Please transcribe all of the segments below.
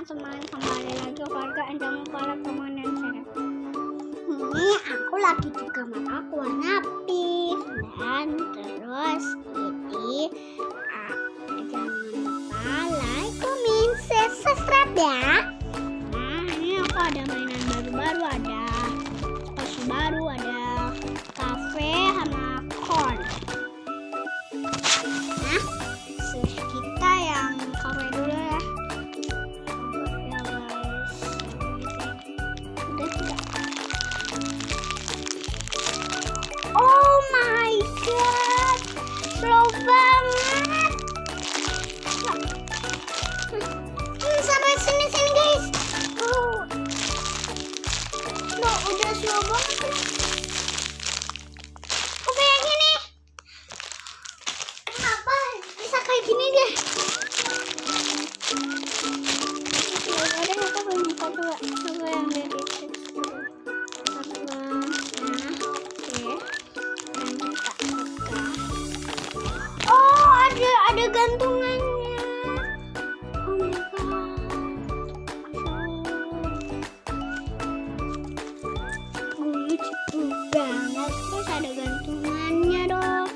teman-teman, kembali lagi keluarga Endang para permainan serap. Ini aku lagi di kamar aku warna pink, dan terus ini jangan lupa like, comment, share, subscribe ya. Nah, ini aku ada mainan baru-baru, ada spasi baru, ada cafe sama corn. Nah, kita yang cafe dulu ya. Oh my god, slow banget. Sampai sini guys. Loh, udah slow banget. Kok kayak gini? Kenapa bisa kayak gini deh? Ada apa banyak coba yang dari ada gantungannya. Oh my god, lucu banget. Terus ada gantungannya dong,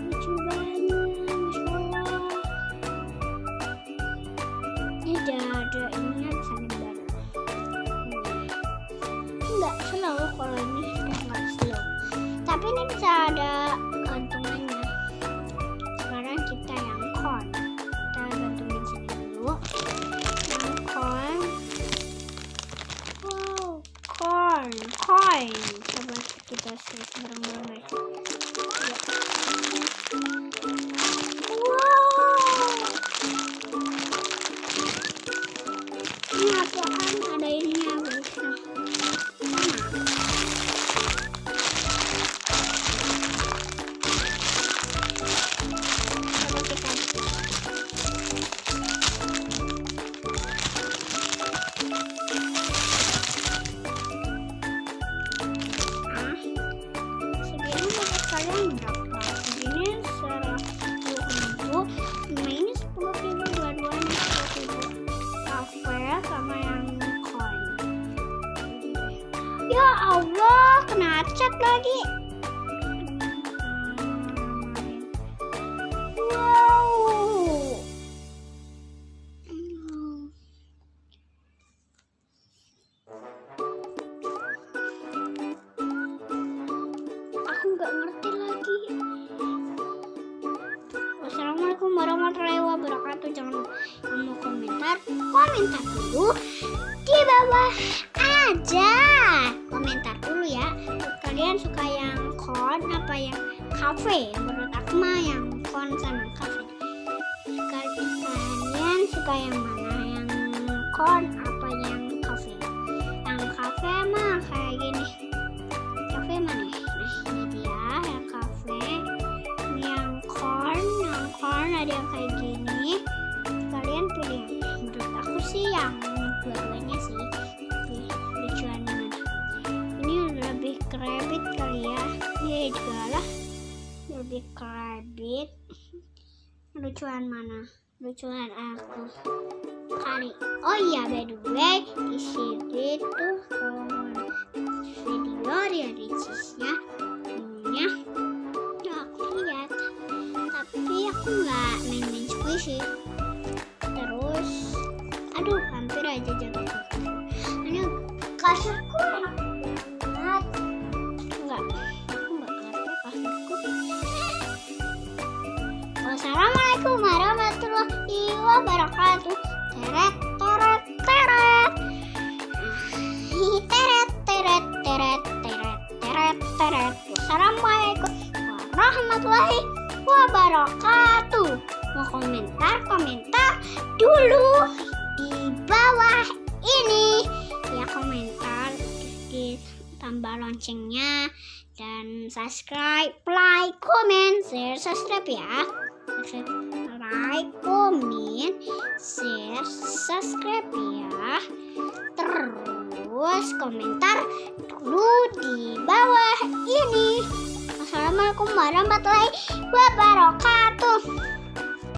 lucu banget, masya Allah. Ini ada ininya, bisa nyebar. Enggak slow kalau ini, enggak slow, tapi ini bisa ada gantungannya. Sekarang kita yang corn, kita gantungin sini dulu. Yang corn, wow, corn, coin. Coba kita search bareng-bareng. Wow, ini apaan? Ada ininya guys. Segini 100.000, ini 10.000, dua-duanya 10.000. Cafe sama yang coin. Ya Allah, kena cat lagi. Wow. Aku nggak ngerti lagi. Wassalamualaikum warahmatullahi wabarakatuh. Jangan lupa yang mau komentar dulu di bawah aja. Komentar dulu ya. Kalian suka yang corn apa yang cafe? Menurut aku mah yang corn sama cafe. Kalian suka yang mana? Yang corn apa yang cafe? Yang cafe mah kayak gini. Cafe mana? Ini dia yang cafe. Ini yang corn ada yang kayak gini. Kalian pilih. Menurut aku sih yang dua-duanya sih lucuan mana. Ini lebih ke rabbit kali ya. Ini juga lah lebih ke rabbit. Lucuan mana? Lucuan aku kali. Oh iya, by the way, di sini tuh video dari cheese-nya punya aku lihat, tapi aku nggak main squishy. Terus aduh, hampir aja jatuh. Ini kasurku enak banget. Aku nggak ngerti kasurku. Wassalamualaikum warahmatullahi wabarakatuh. Teret teret teret. Teret teret teret teret teret teret. Wassalamualaikum warahmatullahi wabarakatuh. Mau komentar dulu di bawah ini ya, komentar di tambah loncengnya dan subscribe, like, comment, share, subscribe ya. Like, comment, share, subscribe ya. Terus komentar dulu di bawah ini. Assalamualaikum warahmatullahi wabarakatuh.